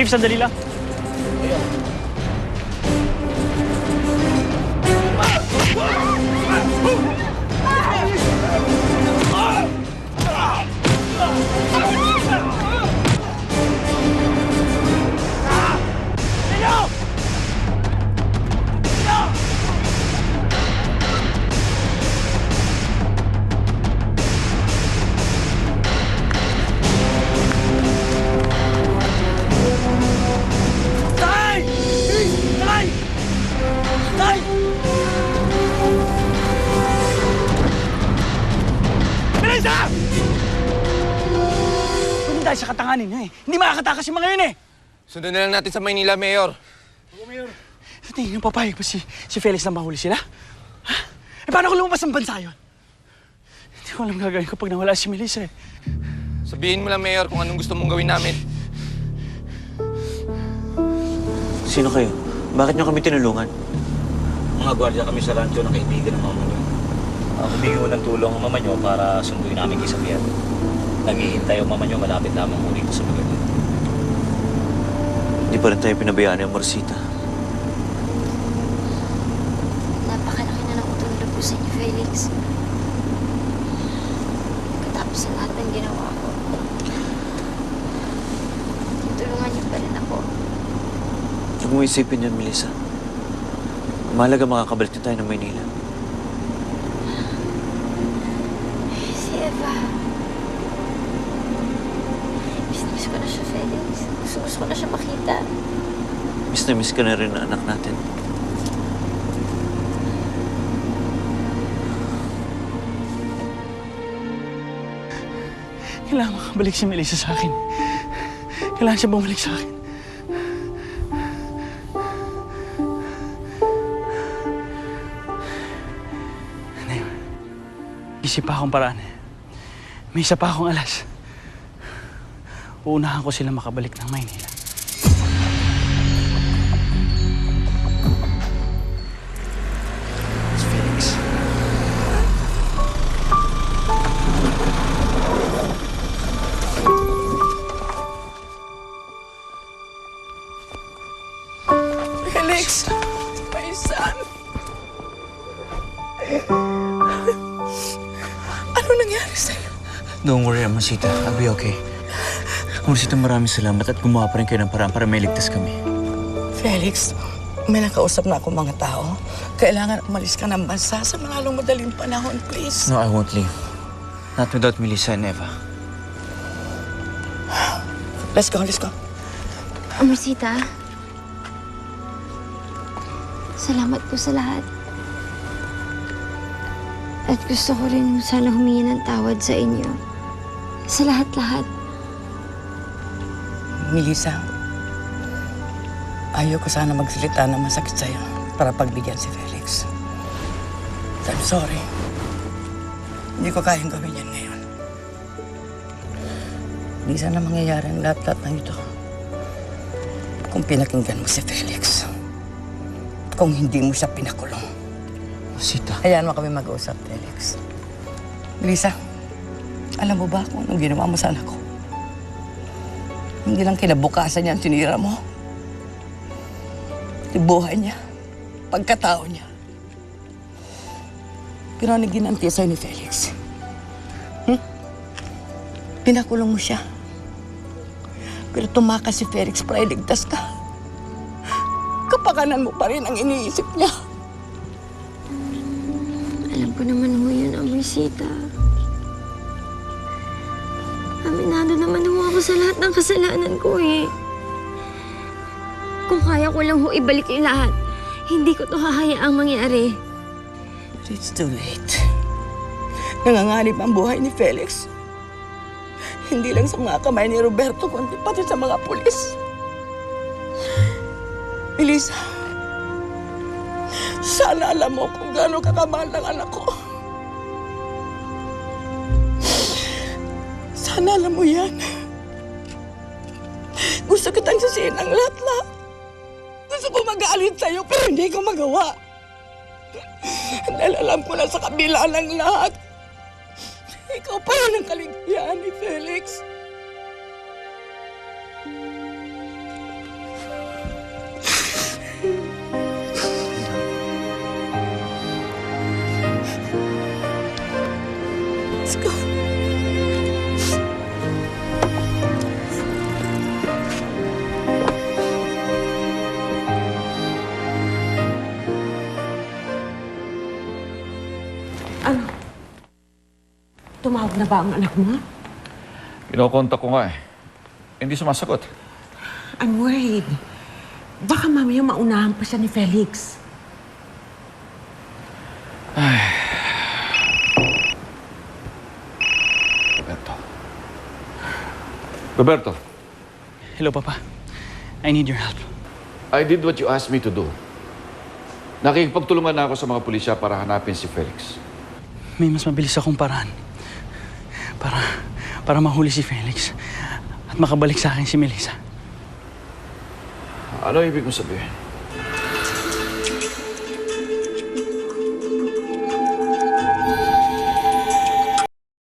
Chief, sandali lang. Dahil sa katanganin niya hindi makakatakas yung mga yun Sundan na lang natin sa Maynila, Mayor. Oo, Mayor. Sa tingin niyo, papayag pa si Felix na mahuli sila? Ha? Paano kung lumabas ng bansa yun? Hindi ko alam gagawin kapag nawala si Melissa Sabihin mo lang, Mayor, kung anong gusto mong gawin namin. Sino kayo? Bakit niyo kami tinulungan? Mga gwardiya kami sa rancho ng kaibigan ng mama niyo. Humingi ko ng tulong ang mama niyo para sunduin namin kay Xavier. Naghihintay ang mama niyo malapit lamang muli sa lugar niyo. Hindi pa rin tayo pinabayaan ni Amorcita. Napakalaki na ng utulog ko sa inyo, Felix. Katapos sa lahat ng ginawa ko, tutulungan niyo pa rin ako. Huwag mo isipin yan, Melissa. Mahalaga makakabalik na tayo ng Maynila. Si Eva. Miss ko na siya, Felix. Gusto ko na siya makita. Miss na miss ka na rin na anak natin. Kailangan makabalik si Melissa sa akin. Kailangan siya bumalik sa akin. Isip pa akong paraan. May isa pa akong alas. Uunahan ko sila makabalik ng Maynila. Felix. Felix! My son! Ano nangyari sa'yo? Don't worry, Amorcita. I'll be okay. Amorcita, maraming salamat at gumawa pa rin kayo ng paraan para may ligtas kami. Felix, may nakausap na ako mga tao. Kailangan umalis ka ng bansa sa malalong madaling panahon, please. No, I won't leave. Not without Melissa and Eva. Let's go, let's go. Amorcita, salamat po sa lahat. At gusto ko rin sana humingi ng tawad sa inyo. Sa lahat-lahat. Melissa, ayaw ko sana magsalita na masakit sa'yo para pagbigyan si Felix. I'm sorry. Hindi ko kayang gawin yan ngayon. Hindi sana mangyayari ang lahat-lahat ng ito kung pinakinggan mo si Felix. Kung hindi mo siya pinakulong. Amorcita. Hayaan mo kami mag-usap, Felix. Melissa, alam mo ba kung anong ginawa mo sa anak ko? Hindi lang kinabukasan niya ang tinira mo. Yung buhay niya, pagkatao niya. Pero ano ginanti sa'yo ni Felix? Pinakulong mo siya. Pero tumakas si Felix para iligtas ka. Kapakanan mo pa rin ang iniisip niya. Alam ko naman ho yun, Amorcita. Aminado naman ho ako sa lahat ng kasalanan ko Kung kaya ko lang ho ibalik yung lahat, hindi ko to hahayaang mangyari. But it's too late. Nanganganib ang buhay ni Felix. Hindi lang sa mga kamay ni Roberto, kundi pati sa mga pulis. Melissa, sana alam mo kung gaano kakamahal ng anak ko. Sana alam mo yan. Gusto kitang sisihin ang lahat-lahat. Gusto ko mag-aalit sa'yo, pero hindi ko magawa. Dahil alam ko na sa kabila ng lahat, ikaw pa rin ang kaligtayan ni Felix. Tumawag na ba ang anak mo? Kinokontak ko nga eh. Hindi sumasagot. I'm worried. Baka mamaya maunahan pa siya ni Felix. Roberto, Hello, Papa. I need your help. I did what you asked me to do. Nakikipagtulungan na ako sa mga pulisya para hanapin si Felix. May mas mabilis akong paraan. Para mahuli si Felix. At makabalik sa akin si Melissa. Ano ibig mo sabihin?